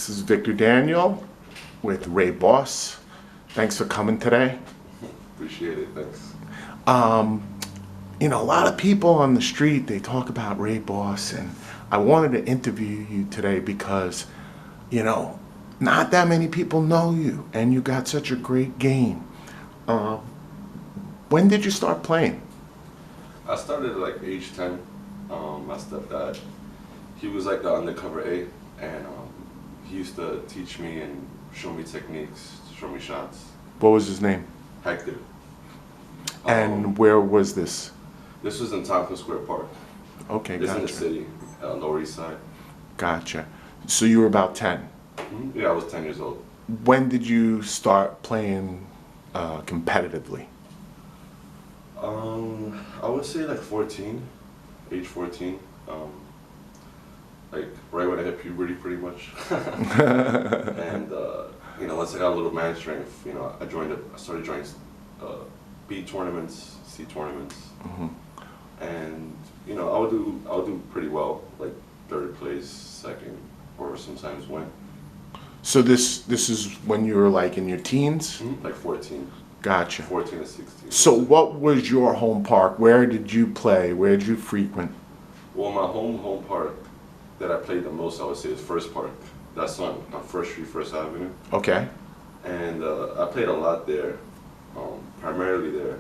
This is Victor Daniel with Ray Boss. Thanks for coming today. Appreciate it, thanks. You know, a lot of people on the street, they talk about Ray Boss, and I wanted to interview you today because, you know, not that many people know you, and you got such a great game. When did you start playing? I started at like age 10. My stepdad, he was like the undercover A, and he used to teach me and show me techniques, show me shots. What was his name? Hector. And where was this? This was in Tompkins Square Park. Okay, It's gotcha. in the city, Lower East Side. Gotcha. So you were about 10. Yeah, I was 10 years old. When did you start playing competitively? I would say like 14, age 14. Like right when I hit puberty, pretty much. And you know, once I got a little man strength, you know, I started joining B tournaments, C tournaments, and you know, I would do pretty well, like third place, second, or sometimes win. So this is when you were like in your teens? Like 14. Gotcha. 14 to 16. So what was your home park? Where did you play? Where did you frequent? Well, my home park that I played the most, I would say, is First Park. That's on First Street, First Avenue. Okay. And I played a lot there, primarily there.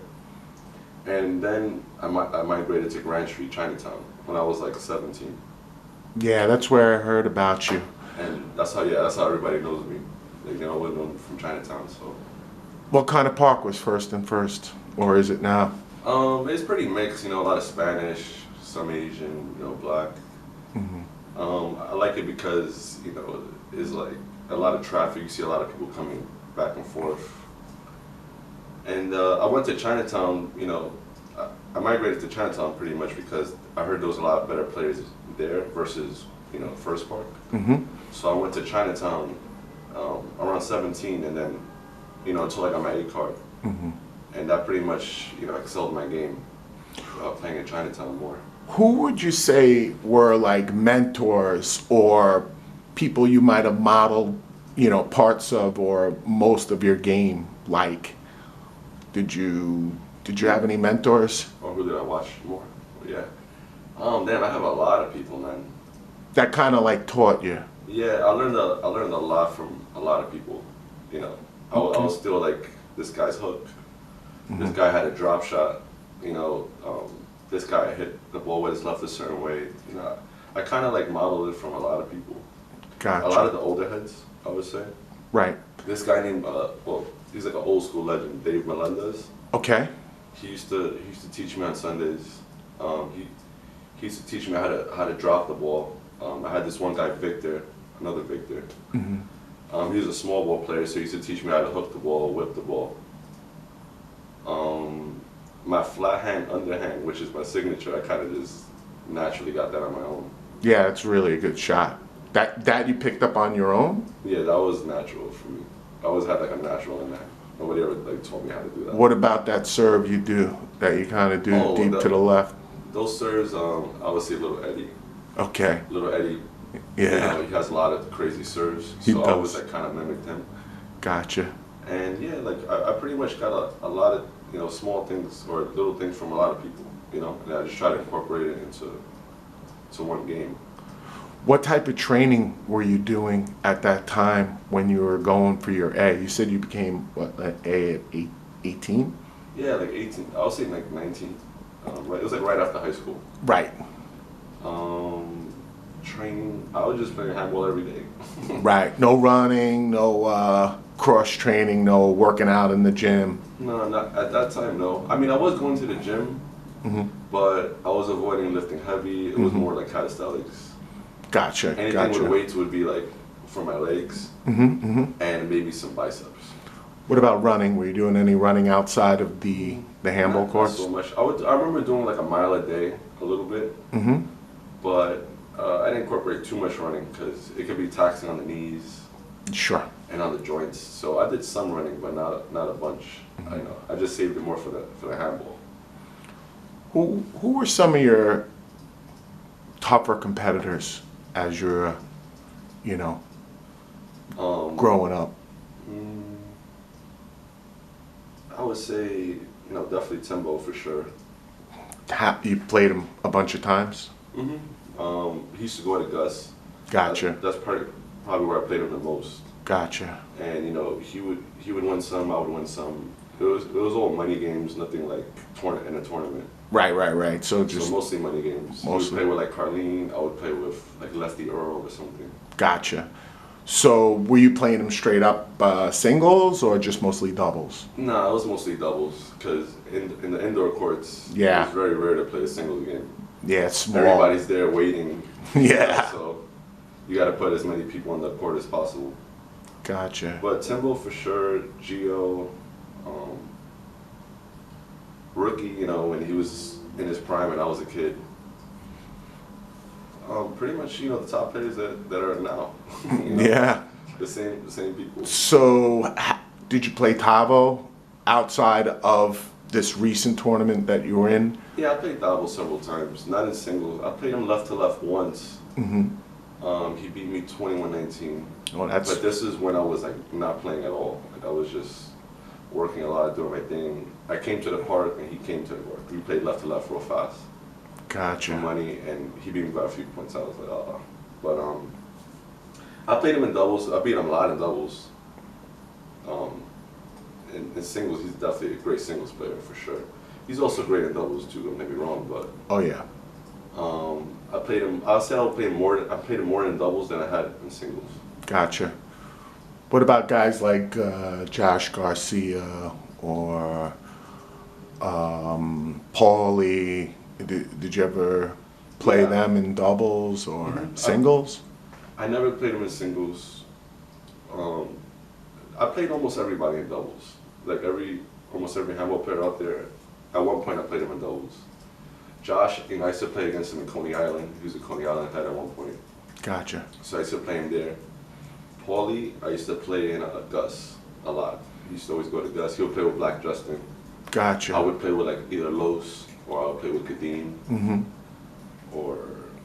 And then I migrated to Grand Street, Chinatown, when I was like 17. Yeah, that's where I heard about you. And that's how everybody knows me. Like, you know, we're known from Chinatown, so. What kind of park was First and First? Or is it now? It's pretty mixed, you know, a lot of Spanish, some Asian, you know, black. I like it because, you know, it's like a lot of traffic. You see a lot of people coming back and forth. And I went to Chinatown, you know, I migrated to Chinatown pretty much because I heard there was a lot better players there versus, you know, First Park. So I went to Chinatown around 17, and then, you know, until I got my A card. And that pretty much, you know, excelled my game, playing in Chinatown more. Who would you say were like mentors or people you might have modeled, you know, parts of or most of your game like? Did you have any mentors? Or who did I watch more? Yeah. Damn, I have a lot of people, man. That kind of like taught you? Yeah, I learned a lot from a lot of people. You know, I was still like, this guy's hook. This guy had a drop shot. You know, this guy hit the ball with his left a certain way. You know, I kind of like modeled it from a lot of people. Gotcha. A lot of the older heads, I would say. Right. This guy named well, he's like an old school legend, Dave Melendez. Okay. He used to teach me on Sundays. He used to teach me how to drop the ball. I had this one guy, Victor, another Victor. He was a small ball player, so he used to teach me how to hook the ball, whip the ball. My flat hand, underhand, which is my signature, I kind of just naturally got that on my own. Yeah, it's really a good shot. That you picked up on your own? Yeah, that was natural for me. I always had like a natural in that. Nobody ever like told me how to do that. What about that serve you do, that you kind of do deep to the left? Those serves, I would say Little Eddie. Okay. Little Eddie. Yeah. You know, he has a lot of crazy serves, He so does. I always like kind of mimicked him. Gotcha. And yeah, like I pretty much got a lot of, you know, small things or little things from a lot of people, you know, and I just try to incorporate it into one game. What type of training were you doing at that time when you were going for your A? You said you became, what, an A at 18? Yeah, like 18. I was saying like 19. Right, it was like right after high school. Right. Training, I was just playing handball every day. Right. No running, no cross training, no working out in the gym. No, not at that time, no. I mean, I was going to the gym, but I was avoiding lifting heavy. It was more like calisthenics. Gotcha. Anything Gotcha. with weights would be like for my legs and maybe some biceps. What about running? Were you doing any running outside of the handball courts? Not so much. I remember doing like a mile a day, a little bit, but I didn't incorporate too much running because it could be taxing on the knees. Sure. And on the joints. So I did some running, but not a bunch. I know. I just saved it more for the handball. Who were some of your tougher competitors as you're, you know, growing up? mm, I would say, definitely Timbo for sure. You played him a bunch of times? He used to go to Gus. Gotcha. That's probably where I played him the most. Gotcha. And he would win some, I would win some. It was all money games, nothing like in a tournament. Right. So just So mostly money games. He would mostly. play with like Carlene. I would play with like Lefty Earl or something. Gotcha. So were you playing him straight up singles or just mostly doubles? Nah, it was mostly doubles because in the indoor courts, Yeah. it's very rare to play a singles game. Yeah, it's small. Everybody's there waiting. Yeah. So you got to put as many people on the court as possible. Gotcha. But Timbo for sure, Gio, Rookie, when he was in his prime and I was a kid. Pretty much, the top players that are now. Yeah. The same people. So did you play Tavo outside of this recent tournament that you were in? Yeah, I played Dabo several times, not in singles. I played him left to left once. He beat me 21-19. Oh, that's But this is when I was like not playing at all. Like I was just working a lot, doing my thing. I came to the park and he came to the park. We played left to left real fast for gotcha. money, and he beat me by a few points. I was like, oh. But I played him in doubles. I beat him a lot in doubles. In singles, he's definitely a great singles player for sure. He's also great in doubles too. Don't get me wrong, but Oh yeah. I played him. I'll say I played him more in doubles than I had in singles. Gotcha. What about guys like Josh Garcia or Paulie? Did you ever play Yeah. them in doubles or Mhm. singles? I never played him in singles. I played almost everybody in doubles. Like almost every handball player out there. At one point, I played him in doubles. Josh, I used to play against him in Coney Island. He was a Coney Island head at one point, Gotcha. so I used to play him there. Paulie, I used to play in Gus a lot. He used to always go to Gus. He would play with Black Justin. Gotcha. I would play with like either Los or I would play with Kadeem. Or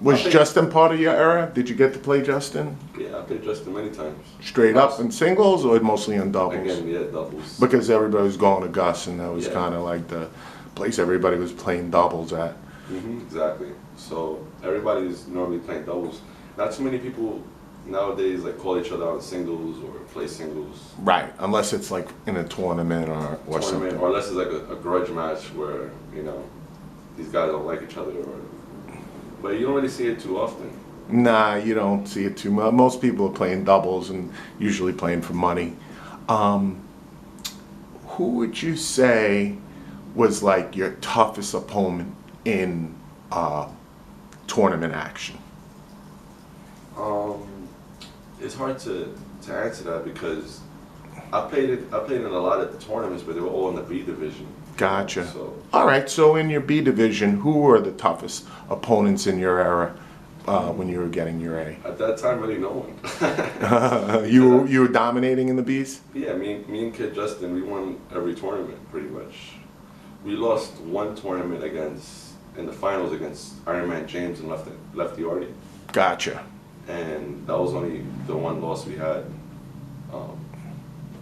Was I played- Justin part of your era? Did you get to play Justin Yeah, I played Justin many times. straight up in singles or mostly in doubles? Again, yeah, doubles. Because everybody was going to Gus, and that was Yeah. kind of like the place everybody was playing doubles at. Exactly. So everybody's normally playing doubles. Not too many people nowadays like call each other out in singles or play singles Right, unless it's like in a tournament or tournament, something. or unless it's like a grudge match where these guys don't like each other. But you don't really see it too often. Nah, you don't see it too much. Most people are playing doubles and usually playing for money. Who would you say was like your toughest opponent in tournament action? It's hard to answer that because I played in a lot of tournaments, but they were all in the B division. Gotcha. So All right, so in your B division, who were the toughest opponents in your era when you were getting your A? at that time, really no one. You were dominating in the Bs? Yeah, me and Kid Justin, we won every tournament pretty much. We lost one tournament in the finals against Iron Man James and Lefty Artie, Gotcha. and that was only the one loss we had.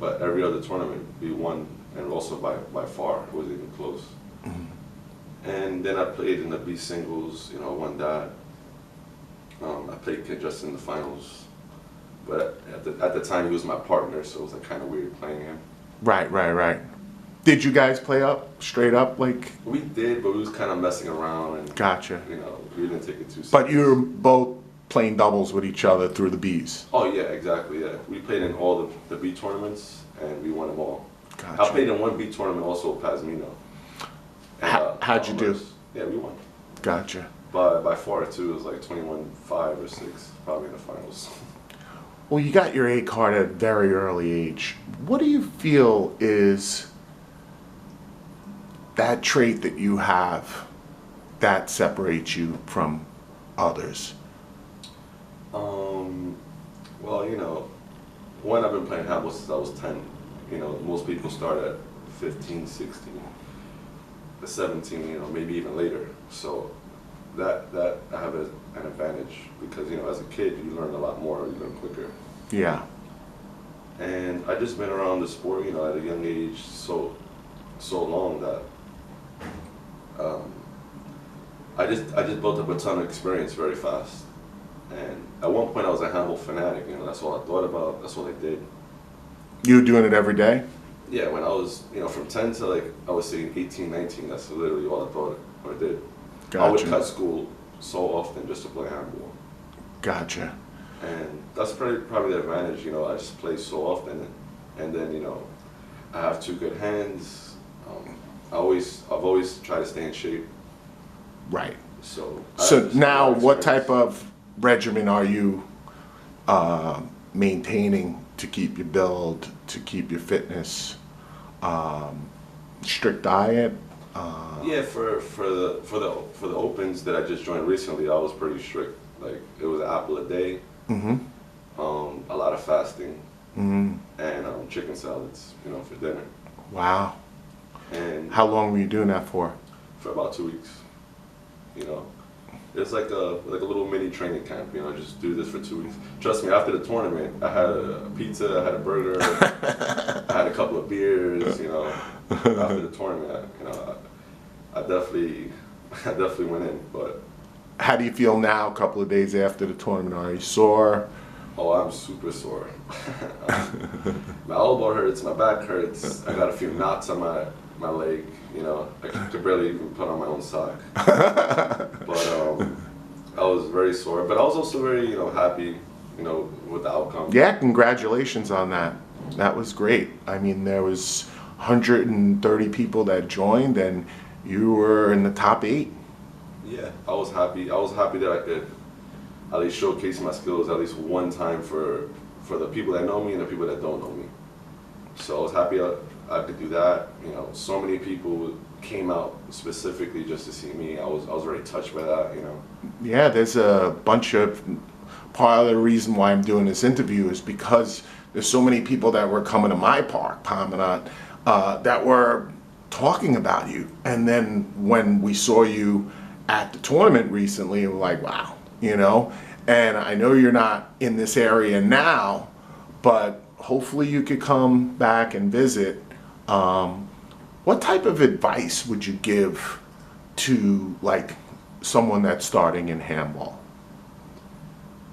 But every other tournament we won, and also by far, it wasn't even close. And then I played in the B singles, won that. I played Kid Justin in the finals, but at the time he was my partner, so it was like kind of weird playing him. Right. Did you guys play up, straight up, like? We did, but we was kind of messing around, and Gotcha. we didn't take it too seriously. But you were both playing doubles with each other through the Bs? Oh yeah, exactly. Yeah, we played in all the B tournaments, and we won them all. Gotcha. I played in one B tournament also with Pazmino. And, How'd you do? Yeah, we won. Gotcha. By far too. It was like 21-5 or 6, probably in the finals. Well, you got your A card at a very early age. What do you feel is that trait that you have that separates you from others? Well, one, I've been playing handball since I was 10. Most people start at 15, 16, 17, maybe even later. So that I have an advantage because, as a kid, you learn a lot more, you learn quicker. Yeah. And I just been around the sport, you know, at a young age, so long that I just built up a ton of experience very fast. And at one point I was a handball fanatic, you know, that's all I thought about, that's all I did. You were doing it every day? Yeah, when I was, you know, from 10 to like, I was saying 18, 19, that's literally all I thought I did. Gotcha. I would cut school so often just to play handball. Gotcha. And that's probably the advantage, you know, I just play so often. And then, you know, I have two good hands. I've always tried to stay in shape. Right. So Now, what experience. type of regimen are you maintaining to keep your build, to keep your fitness? Strict diet? Yeah, for the opens that I just joined recently, I was pretty strict. Like it was an apple a day, Mm-hmm. a lot of fasting, Mm-hmm. and chicken salads, you know, for dinner. Wow. And How long were you doing that for? for about 2 weeks, you know, it's like a little mini training camp. You know, just do this for 2 weeks. Trust me, after the tournament, I had a pizza, I had a burger, I had a couple of beers. You know, after the tournament, you know, I definitely went in. But How do you feel now, a couple of days after the tournament? Are you sore? oh, I'm super sore. My elbow hurts, my back hurts. I got a few knots on my leg. You know, I could barely even put on my own sock. But I was very sore. But I was also very, you know, happy, you know, with the outcome. Yeah, congratulations on that. That was great. I mean, there was 130 people that joined, and you were in the top 8. Yeah, I was happy. I was happy that I could at least showcase my skills at least one time for the people that know me and the people that don't know me. So I was happy I could do that. You know, so many people came out specifically just to see me. I was very touched by that. You know. Yeah, there's a bunch of, part of the reason why I'm doing this interview is because there's so many people that were coming to my park, Promenade, that were talking about you. And then when we saw you at the tournament recently, we're like, wow, you know. And I know you're not in this area now, but hopefully you could come back and visit. What type of advice would you give to like someone that's starting in handball?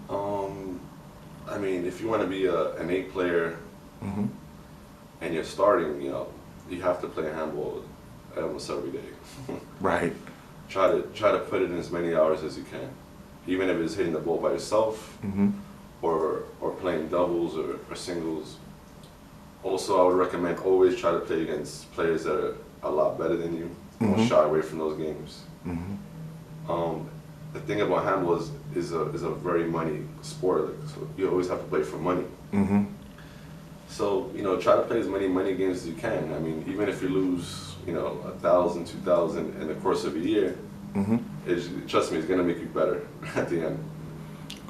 I mean, if you want to be an 8 player Mm-hmm. and you're starting, you know, you have to play handball almost every day. Right. Try to put in as many hours as you can, even if it's hitting the ball by yourself, Mm-hmm. or playing doubles or singles. Also, I would recommend always try to play against players that are a lot better than you. Mhm. Don't shy away from those games. Mm-hmm. The thing about handball is a very money sport. Like, so you always have to play for money. Mm-hmm. So, you know, try to play as many money games as you can. I mean, even if you lose, you know, 1,000, 2,000 in the course of a year, Mm-hmm. trust me, it's gonna make you better at the end.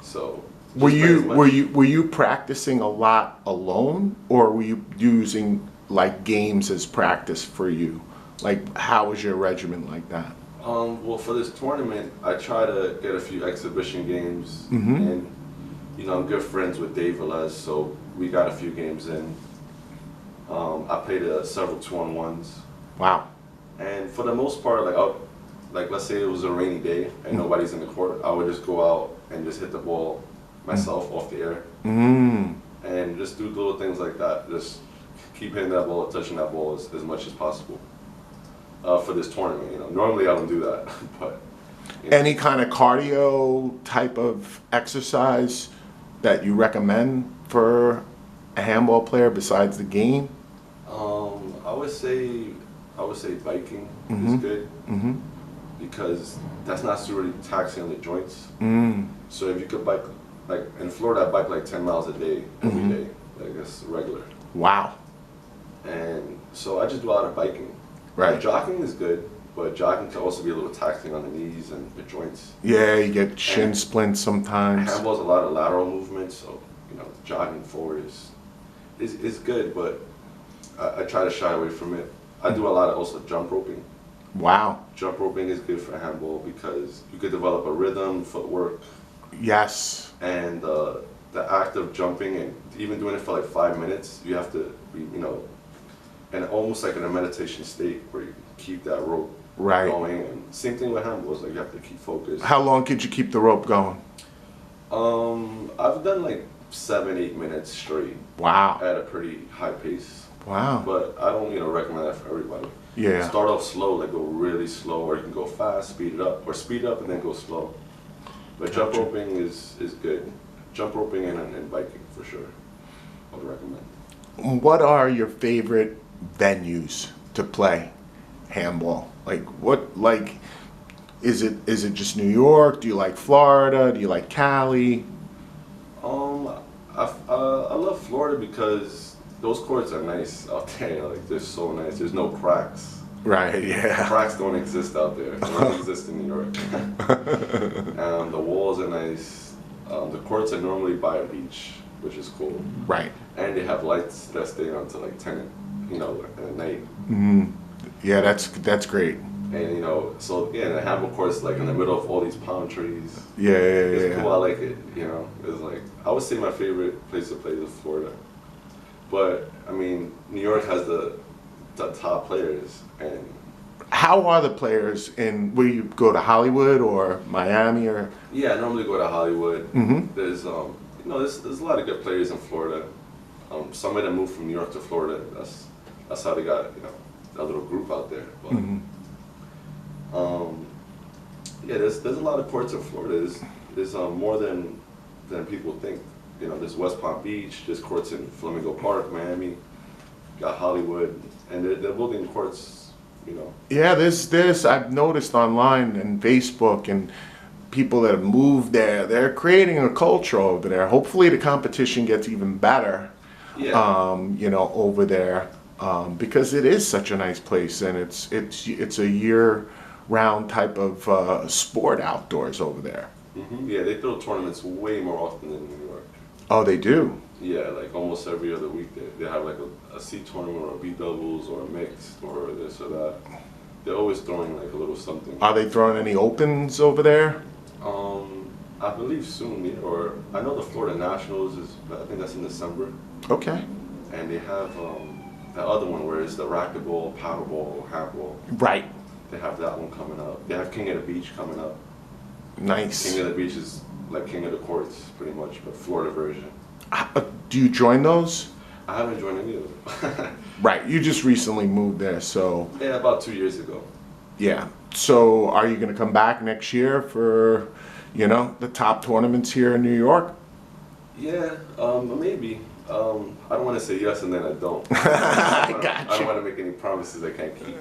So. Were just play as much. were you practicing a lot alone, or were you using like games as practice for you? Like, how was your regimen like that? Well, for this tournament, I try to get a few exhibition games, Mhm. and you know, I'm good friends with Dave Velez, so we got a few games in. I played several 2-on-1s, Wow. and for the most part, like let's say it was a rainy day and nobody's in the court, I would just go out and just hit the ball myself off the air, Mm. and just do little things like that. Just keep hitting that ball, touching that ball as much as possible. For this tournament, you know, normally I don't do that, but you know. Any kind of cardio type of exercise that you recommend for a handball player besides the game? I would say biking is Mhm. good Mm-hmm. because that's not so really taxing on the joints. Mm. So if you could bike, like in Florida, I bike like 10 miles a day every Mhm. day, like that's regular. Wow. And so I just do a lot of biking. Right. Jogging is good, but jogging can also be a little taxing on the knees and the joints. Yeah, you get shin And splints sometimes. Handball's a lot of lateral movement, so you know jogging forward is good, but I try to shy away from it. I do a lot of also jump roping. Wow. Jump roping is good for handball because you could develop a rhythm, footwork, Yes. and the act of jumping and even doing it for like 5 minutes, you have to be, and almost like in a meditation state where you keep that rope Right. going. And same thing with handball, like you have to keep focused. How long could you keep the rope going? I've done like 7-8 minutes straight Wow. at a pretty high pace. Wow. But I don't, recommend that for everybody. Yeah. Start off slow, like go really slow, or you can go fast, speed it up, or speed up and then go slow. But jump Gotcha. roping is good. Jump roping and biking for sure. I would recommend. What are your favorite venues to play handball? Like is it just New York? Do you like Florida? Do you like Cali? I love Florida because those courts are nice out there. Like they're so nice. There's no cracks. Right, yeah. Cracks don't exist out there. They don't exist in New York. The walls are nice. The courts are normally by a beach, which is cool. Right. And they have lights that stay on to like 10, at night. Yeah, that's great. And so yeah, the handball court's like in the middle of all these palm trees. Yeah, It's yeah. cool. I like it. It's like I would say my favorite place to play is Florida, but I mean New York has the top players. And How are the players in? Will you go to Hollywood or Miami or? yeah, I normally go to Hollywood. Mhm. There's there's a lot of good players in Florida. Some of them moved from New York to Florida. That's how they got a little group out there. But, yeah, there's a lot of courts in Florida. There's more than people think. There's West Palm Beach. There's courts in Flamingo Park, Miami. Got Hollywood, and they're building courts. Yeah, there's I've noticed online and Facebook and people that have moved there. They're creating a culture over there. Hopefully, the competition gets even better. Yeah. Over there, because it is such a nice place, and it's a year-round type of sport outdoors over there. Yeah, they throw tournaments way more often than New York. Oh, they do. Yeah, like almost every other week they have like a C tournament or a B doubles or a mixed or this or that. They're always throwing like a little something. Are they throwing any opens over there? I believe soon, or I know the Florida Nationals I think that's in December. Okay. And they have the other one where it's the racquetball, paddleball, handball. Right. They have that one coming up. They have King of the Beach coming up. Nice. King of the Beach is like King of the Courts, pretty much, but Florida version. Do you join those? I haven't joined any of them. Right. You just recently moved there, so Yeah, about 2 years ago. yeah. So are you going to come back next year for, the top tournaments here in New York? Yeah, maybe. I don't want to say yes and then I don't. I I got don't want to make any promises I can't keep.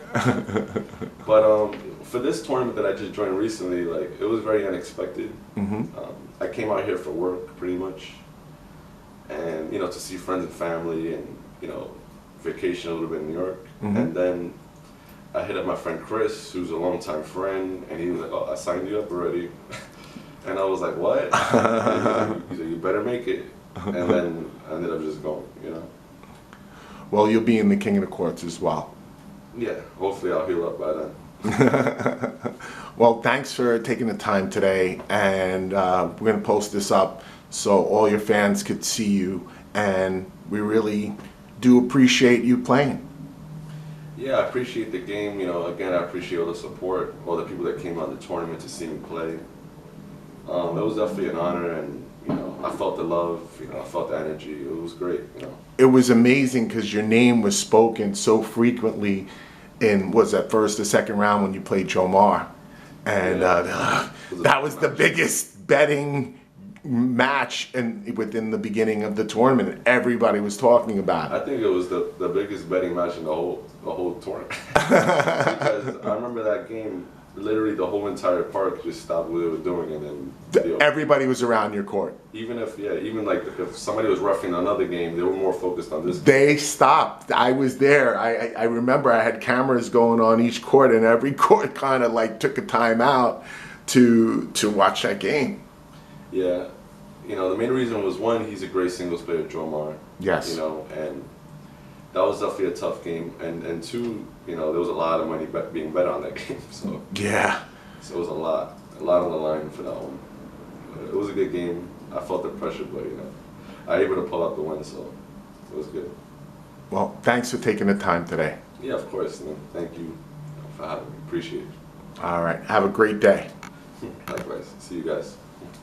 But for this tournament that I just joined recently, like it was very unexpected. I came out here for work, pretty much, and to see friends and family, and vacation a little bit in New York, and then I hit up my friend Chris, who's a longtime friend, and he was like, "Oh, I signed you up already," and I was like, "What?" And he's like, "You better make it," and then I ended up just going, Well, you'll be in the King of the Courts as well. Yeah, hopefully I'll heal up by then. Well, thanks for taking the time today, and we're going to post this up so all your fans could see you, and we really do appreciate you playing. Yeah, I appreciate the game. Again, I appreciate all the support, all the people that came out the tournament to see me play. It was definitely an honor, and I felt the love. I felt the energy. It was great. It was amazing because your name was spoken so frequently in, was that first or second round when you played Jomar, and that was the biggest betting match within the beginning of the tournament. Everybody was talking about I it. think it was the biggest betting match in the whole tournament. Because I remember that game. Literally, the whole entire park just stopped what they were doing, and then Everybody was around your court. even if somebody was roughing another game, they were more focused on this game. They stopped. I was there. I remember I had cameras going on each court, and every court kind of like took a time out to watch that game. Yeah, the main reason was, one, he's a great singles player, Jomar. Yes. And that was definitely a tough game, and two, there was a lot of money being bet on that game, so Yeah. it was a lot on the line for that one. It was a good game. I felt the pressure, but I able to pull out the win, so it was good. Well, thanks for taking the time today. Yeah, of course. And thank you for having me. Appreciate it. All right. Have a great day. Likewise. See you guys.